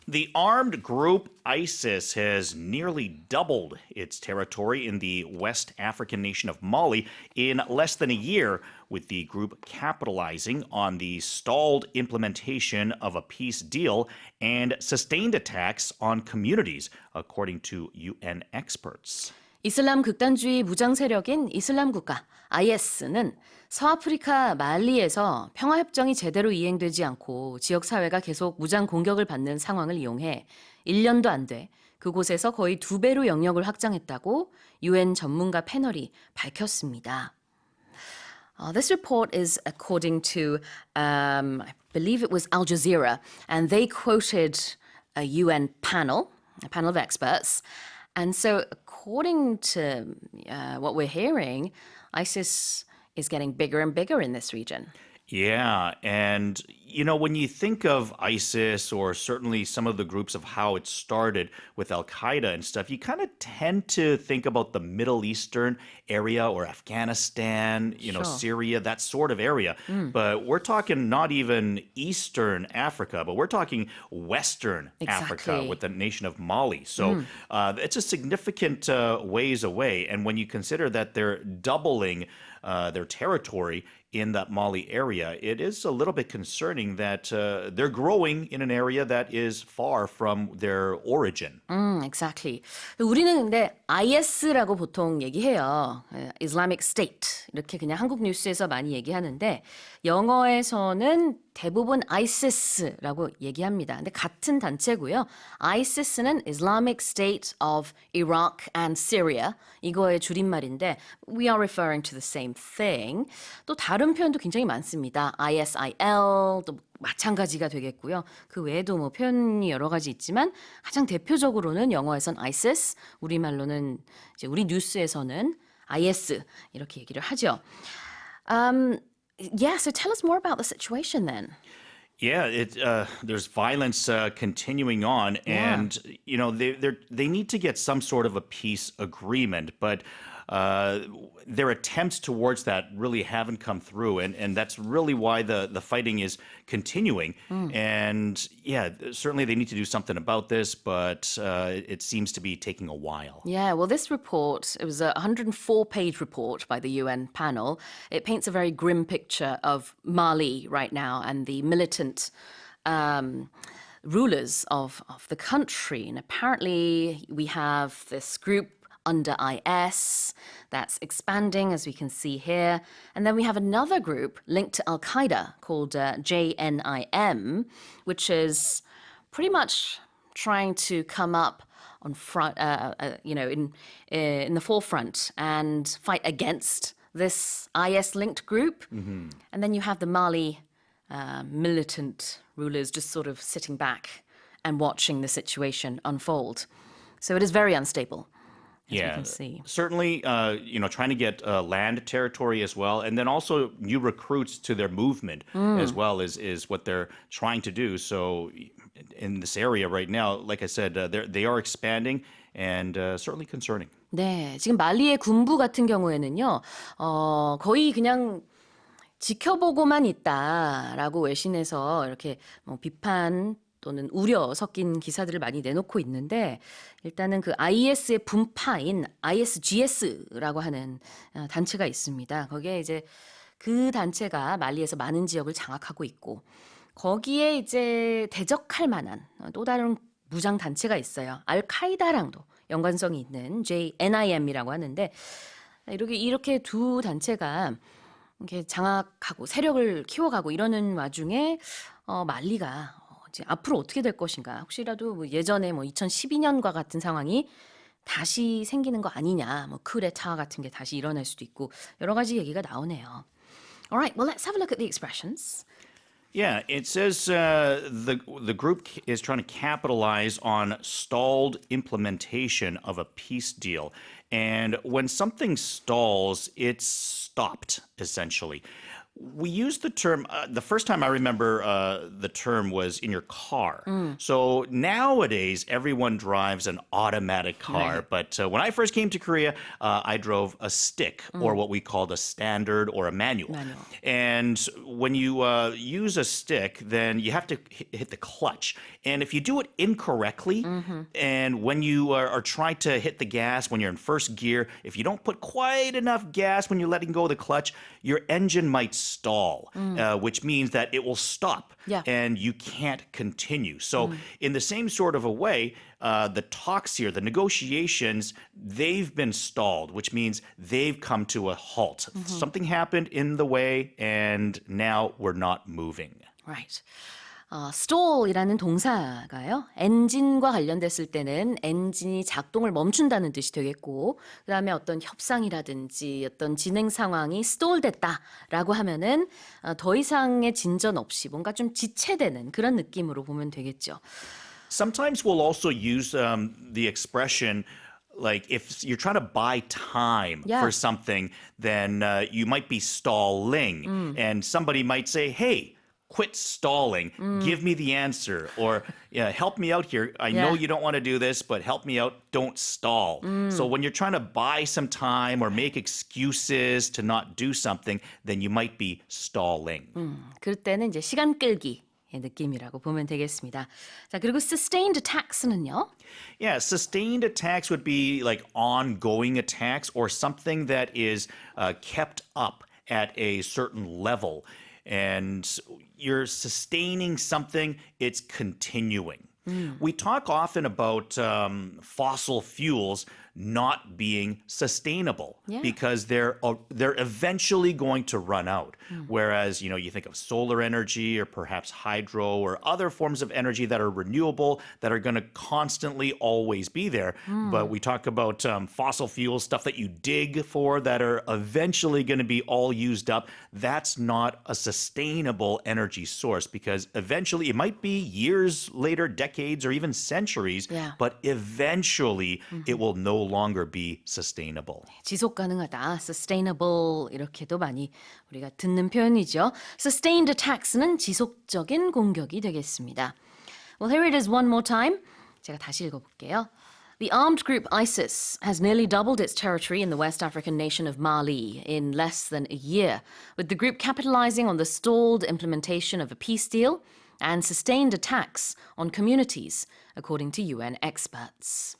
The armed group ISIS has nearly doubled its territory in the West African nation of Mali in less than a year, with the group capitalizing on the stalled implementation of a peace deal and sustained attacks on communities, according to UN experts. 이슬람 극단주의 무장세력인 이슬람국가 IS는 서아프리카 말리에서 평화협정이 제대로 이행되지 않고 지역사회가 계속 무장 공격을 받는 상황을 이용해 1년도 안 돼 그곳에서 거의 2배로 영역을 확장했다고 UN 전문가 패널이 밝혔습니다. This report is according to, I believe it was Al Jazeera, and they quoted a UN panel, a panel of experts. And so according to what we're hearing, ISIS is getting bigger and bigger in this region. Yeah, and when you think of ISIS or certainly some of the groups of how it started with Al-Qaeda and stuff, you kind of tend to think about the Middle Eastern area or Afghanistan, Sure. Syria, that sort of area. But we're talking not even Eastern Africa, but we're talking Western Africa Exactly. with the nation of Mali. So it's a significant ways away. And when you consider that they're doubling their territory in that Mali area, it is a little bit concerning that they're growing in an area that is far from their origin. Exactly. 우리는 근데 IS라고 보통 얘기해요. Islamic State 이렇게 그냥 한국 뉴스에서 많이 얘기하는데 영어에서는 대부분 ISIS라고 얘기합니다. 근데 같은 단체고요. ISIS는 Islamic State of Iraq and Syria 이거의 줄임말인데 we are referring to the same thing. 또 다른 표현도 굉장히 많습니다. ISIL 또 마찬가지가 되겠고요. 그 외에도 뭐 표현이 여러 가지 있지만 가장 대표적으로는 영어에선 ISIS, 우리말로는 이제 우리 뉴스에서는 IS 이렇게 얘기를 하죠. Yeah, so tell us more about the situation then. Yeah, there's violence continuing on, and they need to get some sort of a peace agreement, but their attempts towards that really haven't come through, and that's really why the fighting is continuing. And yeah, certainly they need to do something about this, but it seems to be taking a while. Yeah, well, this report, it was a 104-page report by the UN panel. It paints a very grim picture of Mali right now and the militant rulers of the country. And apparently we have this group under IS that's expanding, as we can see here. And then we have another group linked to Al-Qaeda called JNIM, which is pretty much trying to come up on front, in the forefront and fight against this IS-linked group. And then you have the Mali militant rulers just sort of sitting back and watching the situation unfold. So it is very unstable. As we can see. Certainly, trying to get land territory as well, and then also new recruits to their movement as well is what they're trying to do. So in this area right now, like I said, they are expanding and certainly concerning. 네, 지금 말리의 군부 같은 경우에는요, 거의 그냥 지켜보고만 있다라고 외신에서 이렇게 비판 또는 우려 섞인 기사들을 많이 내놓고 있는데 일단은 그 IS의 분파인 ISGS라고 하는 단체가 있습니다. 거기에 이제 그 단체가 말리에서 많은 지역을 장악하고 있고 거기에 이제 대적할 만한 또 다른 무장 단체가 있어요. 알카이다랑도 연관성이 있는 JNIM이라고 하는데 이렇게 두 단체가 이렇게 장악하고 세력을 키워가고 이러는 와중에 말리가 앞으로 어떻게 될 것인가 혹시라도 예전에 2012년과 같은 상황이 다시 생기는 거 아니냐 쿠데타 같은 게 다시 일어날 수도 있고 여러 가지 얘기가 나오네요. Alright, well let's have a look at the expressions. Yeah, it says the group is trying to capitalize on stalled implementation of a peace deal. And when something stalls, it's stopped, essentially. We use the term, the first time I remember the term was in your car. So nowadays, everyone drives an automatic car. Right. But when I first came to Korea, I drove a stick or what we called a standard or a manual. And when you use a stick, then you have to hit the clutch. And if you do it incorrectly, and when you are trying to hit the gas when you're in first gear, if you don't put quite enough gas when you're letting go of the clutch, your engine might stall, which means that it will stop Yeah. and you can't continue. So in the same sort of a way, the talks here, the negotiations, they've been stalled, which means they've come to a halt. Something happened in the way and now we're not moving. Right. stall이라는 동사가요. 엔진과 관련됐을 때는 엔진이 작동을 멈춘다는 뜻이 되겠고 그다음에 어떤 협상이라든지 어떤 진행 상황이 stall됐다라고 하면은 더 이상의 진전 없이 뭔가 좀 지체되는 그런 느낌으로 보면 되겠죠. Sometimes we'll also use the expression like if you're trying to buy time Yeah. for something, then you might be stalling. And somebody might say, hey, quit stalling. Give me the answer. Or help me out here. I know Yeah. you don't want to do this, but help me out. Don't stall. So when you're trying to buy some time or make excuses to not do something, then you might be stalling. 그럴 때는 이제 시간 끌기의 느낌이라고 보면 되겠습니다. 자, 그리고 sustained attacks는요. Yeah, sustained attacks would be like ongoing attacks or something that is kept up at a certain level. And you're sustaining something, it's continuing. We talk often about fossil fuels not being sustainable because they're eventually going to run out. Whereas, you think of solar energy or perhaps hydro or other forms of energy that are renewable that are going to constantly always be there. But we talk about fossil fuels, stuff that you dig for that are eventually going to be all used up. That's not a sustainable energy source because eventually it might be years later, decades, or even centuries, but eventually it will no longer be sustainable. 지속 가능하다, sustainable 이렇게도 많이 우리가 듣는 표현이죠. Sustained attacks는 지속적인 공격이 되겠습니다. Well, here it is one more time. 제가 다시 읽어볼게요. The armed group ISIS has nearly doubled its territory in the West African nation of Mali in less than a year, with the group capitalizing on the stalled implementation of a peace deal and sustained attacks on communities, according to UN experts.